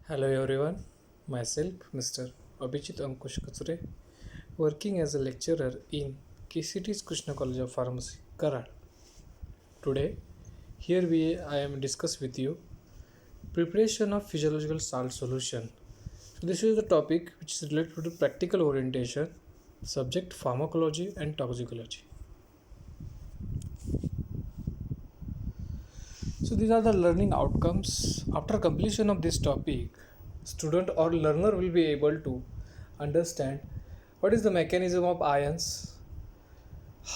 Hello everyone, myself Mr. Abhijit Ankush Katsure, working as a lecturer in KCT's Krishna College of Pharmacy, Karad. Today, I am discuss with you preparation of physiological salt solution. So this is the topic which is related to practical orientation, subject pharmacology and toxicology. So these are the learning outcomes. After completion of this topic, student or learner will be able to understand what is the mechanism of ions,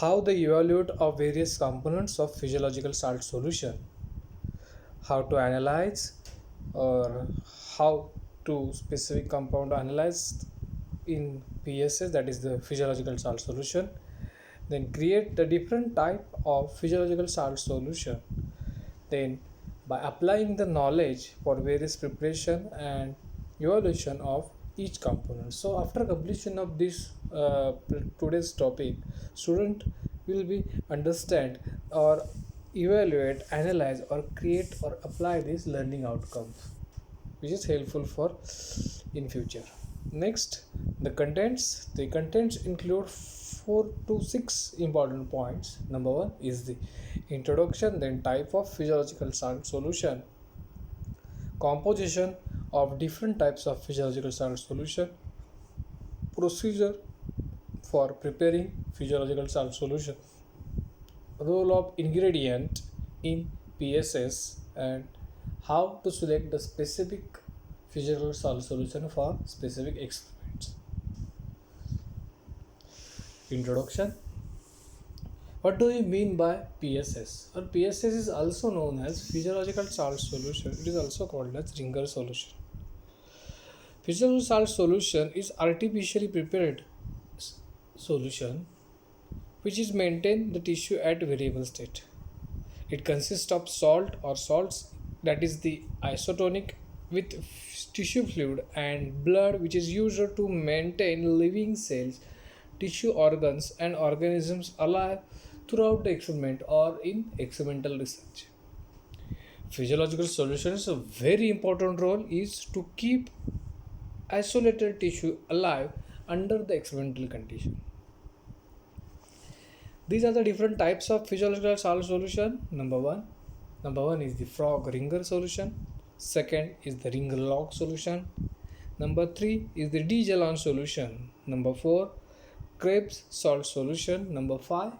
how they evaluate of various components of physiological salt solution, how to analyze or how to specific compound analyze in PSS, that is the physiological salt solution, then create the different type of physiological salt solution, then by applying the knowledge for various preparation and evaluation of each component. So after completion of this today's topic, student will be understand or evaluate, analyze or create or apply these learning outcomes, which is helpful for in future. Next, the contents include 4 to 6 important points. Number one is the introduction, then type of physiological salt solution, composition of different types of physiological salt solution, procedure for preparing physiological salt solution, role of ingredient in PSS, and how to select the specific physiological salt solution for specific experiments. Introduction. What do we mean by PSS? Or PSS is also known as physiological salt solution. It is also called as Ringer solution. Physiological salt solution is artificially prepared solution which is maintain the tissue at variable state. It consists of salt or salts, that is the isotonic, with tissue fluid and blood, which is used to maintain living cells, tissue organs and organisms alive throughout the experiment or in experimental research. Physiological solutions a very important role is to keep isolated tissue alive under the experimental condition. These are the different types of physiological salt solution. Number one is the frog ringer solution. Second is the ringer log solution. Number 3 is the D-Jalon solution. Number 4, Krebs salt solution. Number five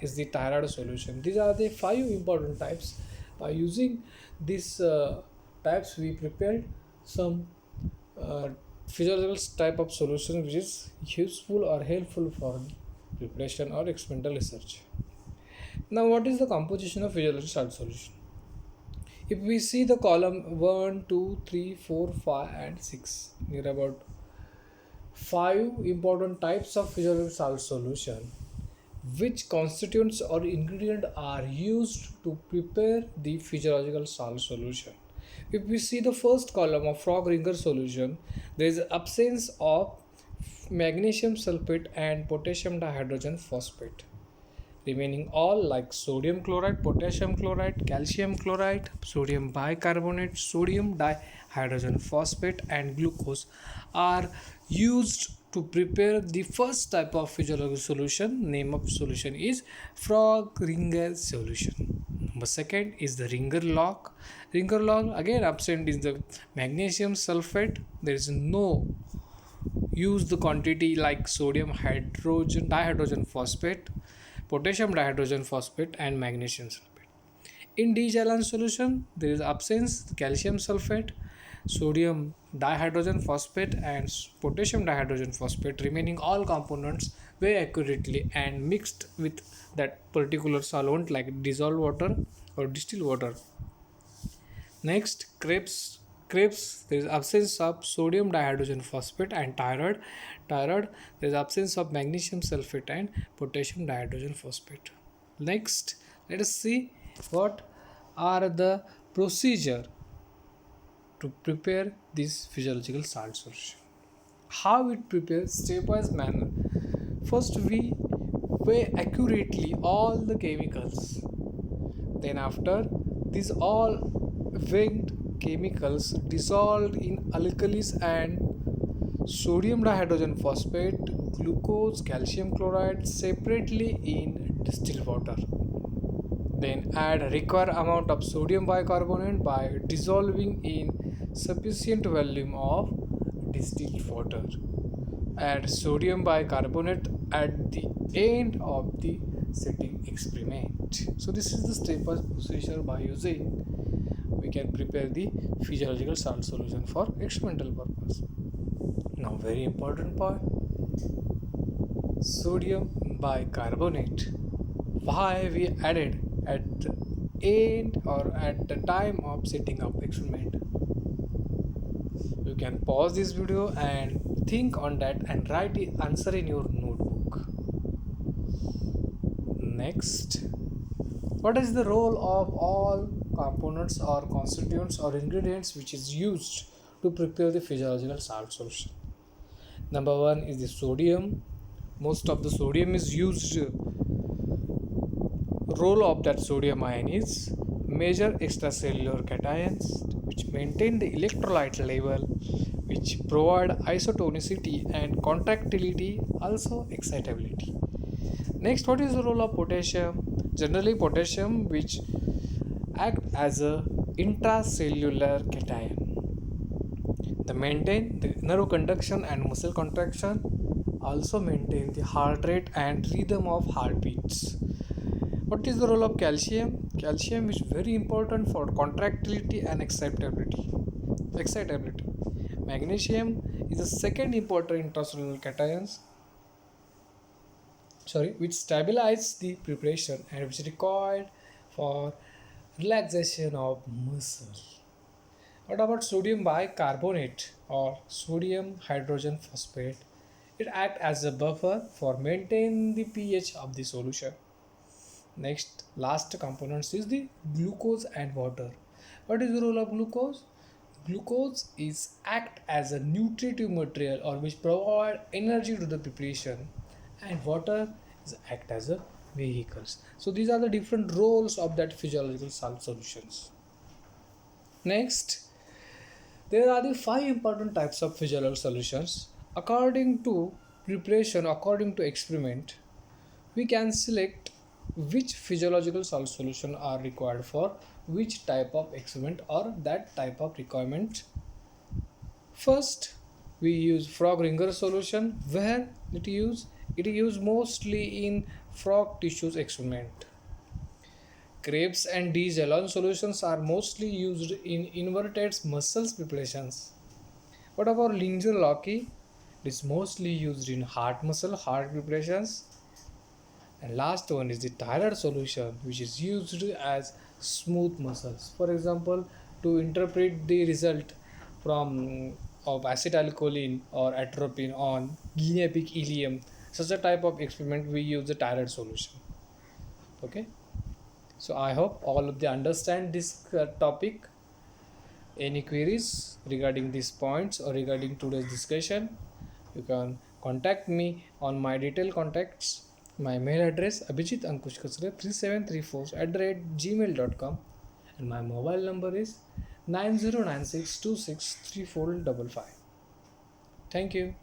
is the Tirade solution. These are the 5 important types. By using these types, we prepared some physiological type of solution which is useful or helpful for preparation or experimental research. Now, what is the composition of physiological salt solution? If we see the column 1, 2, 3, 4, 5 and 6, there are about 5 important types of physiological salt solution which constituents or ingredient are used to prepare the physiological salt solution. If we see the first column of frog ringer solution, there is absence of magnesium sulfate and potassium dihydrogen phosphate. Remaining all like sodium chloride, potassium chloride, calcium chloride, sodium bicarbonate, sodium dihydrogen phosphate and glucose are used to prepare the first type of physiological solution. Name of solution is frog ringer solution. Number second is the ringer log. Ringer log, again absent is the magnesium sulfate. There is no use the quantity like sodium dihydrogen phosphate, potassium dihydrogen phosphate and magnesium sulfate. In D-Jalon solution, there is absence calcium sulfate, sodium dihydrogen phosphate and potassium dihydrogen phosphate. Remaining all components very accurately and mixed with that particular solvent like dissolved water or distilled water. Next, Krebs, there is absence of sodium dihydrogen phosphate and Tirade, there is absence of magnesium sulfate and potassium dihydrogen phosphate. Next, let us see what are the procedure to prepare this physiological salt solution. How it prepares stepwise manner. First, we weigh accurately all the chemicals. Then after these all weighed chemicals dissolved in alkalis and sodium dihydrogen phosphate, glucose, calcium chloride separately in distilled water. Then add a required amount of sodium bicarbonate by dissolving in sufficient volume of distilled water. Add sodium bicarbonate at the end of the setting experiment. So this is the step by procedure by using we can prepare the physiological salt solution for experimental purpose. Now very important point, sodium bicarbonate. Why we added at the end or at the time of setting up experiment? You can pause this video and think on that and write the answer in your notebook. Next, what is the role of all components or constituents or ingredients which is used to prepare the physiological salt solution? Number one is the sodium. Most of the sodium is used. Role of that sodium ion is major extracellular cations which maintain the electrolyte level, which provide isotonicity and contractility, also excitability. Next, what is the role of potassium? Generally potassium which act as a intracellular cation. They maintain the nerve conduction and muscle contraction, also maintain the heart rate and rhythm of heartbeats. What is the role of calcium? Calcium is very important for contractility and excitability. Magnesium is the second important intracellular cations, which stabilize the preparation and which is required for relaxation of muscle. What about sodium bicarbonate or sodium hydrogen phosphate? It acts as a buffer for maintaining the pH of the solution. Next, last components is the glucose and water. What is the role of glucose? Glucose is act as a nutritive material or which provide energy to the preparation, and water is act as a vehicles. So these are the different roles of that physiological salt solutions. Next, there are the 5 important types of physiological solutions. According to preparation, according to experiment, we can select which physiological salt solution are required for which type of experiment or that type of requirement. First, we use frog-Ringer solution where it is mostly in frog tissues experiment. Krebs and D. Jalon solutions are mostly used in inverted muscles preparations. What about Linger-Locke? It is mostly used in heart preparations. And last one is the thyroid solution, which is used as smooth muscles. For example, to interpret the result from of acetylcholine or atropine on guinea pig ileum, such a type of experiment we use the thyroid solution. Okay, so I hope all of you understand this topic. Any queries regarding these points or regarding today's discussion, you can contact me on my detailed contacts. My mail address abhijit.3734@gmail.com and my mobile number is 9096263455. Thank you.